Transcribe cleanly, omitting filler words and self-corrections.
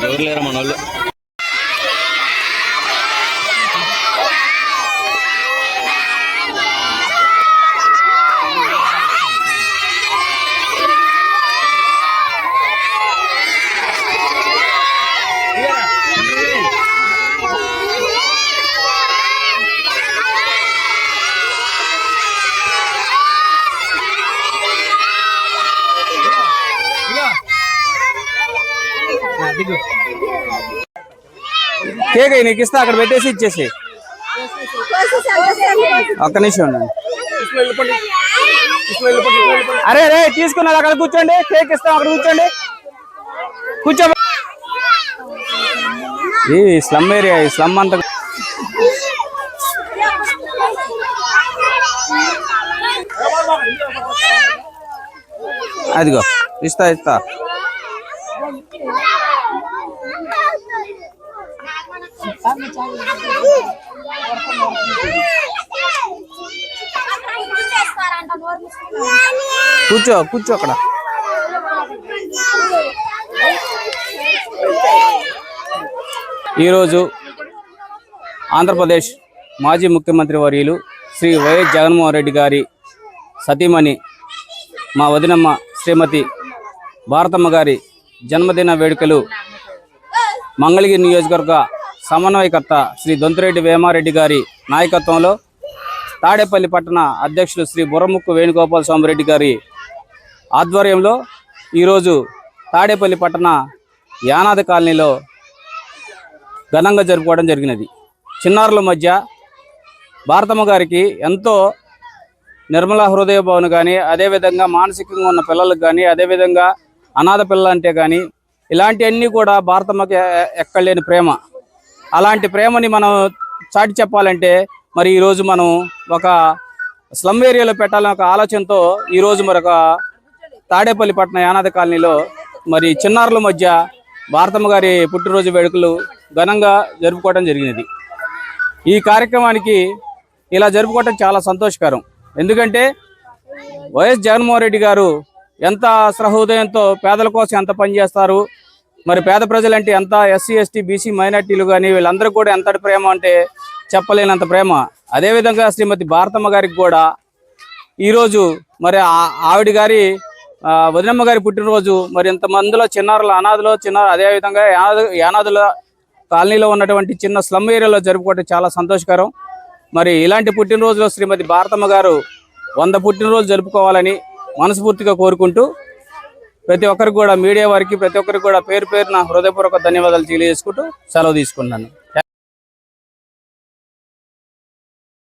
ఎవరు లేరు మన వాళ్ళు. కేక్ నీకు ఇస్తా, అక్కడ పెట్టేసి ఇచ్చేసి. ఒక్క నిమిషం ఉండండి. అరే రే తీసుకున్నారు, అక్కడ కూర్చోండి. కేక్ ఇస్తాం, అక్కడ కూర్చోండి. కూర్చో. ఈ స్లమ్ ఏరియా, ఈ స్లమ్ అంతా అదిగో ఇస్తా ఇస్తా. కూర్చో కూర్చో అక్కడ. ఈరోజు ఆంధ్రప్రదేశ్ మాజీ ముఖ్యమంత్రి వర్యులు శ్రీ వైఎస్ జగన్మోహన్ రెడ్డి గారి సతీమణి మా వదినమ్మ శ్రీమతి భారతమ్మ గారి జన్మదిన వేడుకలు మంగళగిరి నియోజకవర్గ సమన్వయకర్త శ్రీ దొంతిరెడ్డి వేమారెడ్డి గారి నాయకత్వంలో తాడేపల్లి పట్టణ అధ్యక్షులు శ్రీ బుర్రముక్కు వేణుగోపాల స్వామిరెడ్డి గారి ఆధ్వర్యంలో ఈరోజు తాడేపల్లి పట్టణ యానాది కాలనీలో ఘనంగా జరుపుకోవడం జరిగినది. చిన్నారుల మధ్య భారతమ్మ గారికి ఎంతో నిర్మల హృదయ భవన్ కానీ, అదేవిధంగా మానసికంగా ఉన్న పిల్లలకు కానీ, అదేవిధంగా అనాథ పిల్లలు అంటే కానీ ఇలాంటివన్నీ కూడా భారతమ్మకి ఎక్కడలేని ప్రేమ. అలాంటి ప్రేమని మనం చాటి చెప్పాలంటే మరి ఈరోజు మనం ఒక స్లమ్ ఏరియాలో పెట్టాలని ఒక ఆలోచనతో ఈరోజు మరొక తాడేపల్లి పట్టణ యానాది కాలనీలో మరి చిన్నారుల మధ్య భారతమ్మ గారి పుట్టినరోజు వేడుకలు ఘనంగా జరుపుకోవడం జరిగినది. ఈ కార్యక్రమానికి ఇలా జరుపుకోవడం చాలా సంతోషకరం. ఎందుకంటే వైఎస్ జగన్మోహన్ రెడ్డి గారు ఎంత సహృదయంతో పేదల కోసం ఎంత పనిచేస్తారు, మరి పేద ప్రజలంటే ఎంత, ఎస్సీ ఎస్టీ బీసీ మైనార్టీలు కానీ వీళ్ళందరూ కూడా ఎంతటి ప్రేమ అంటే చెప్పలేనంత ప్రేమ. అదేవిధంగా శ్రీమతి భారతమ్మ గారికి కూడా ఈరోజు మరి ఆవిడ గారి వదినమ్మ గారి పుట్టినరోజు మరి ఇంతమందిలో చిన్నారుల అనాథలో అదేవిధంగా యానాదుల కాలనీలో ఉన్నటువంటి చిన్న స్లమ్ ఏరియాలో జరుపుకోవడం చాలా సంతోషకరం. మరి ఇలాంటి పుట్టినరోజులో శ్రీమతి భారతమ్మ గారు 100 పుట్టినరోజు జరుపుకోవాలని మనస్ఫూర్తిగా కోరుకుంటూ ప్రతి ఒక్కరికి కూడా, మీడియా వారికి ప్రతి ఒక్కరికి కూడా పేరు పేరున హృదయపూర్వక ధన్యవాదాలు తెలియజేసుకుంటూ సెలవు తీసుకున్నాను.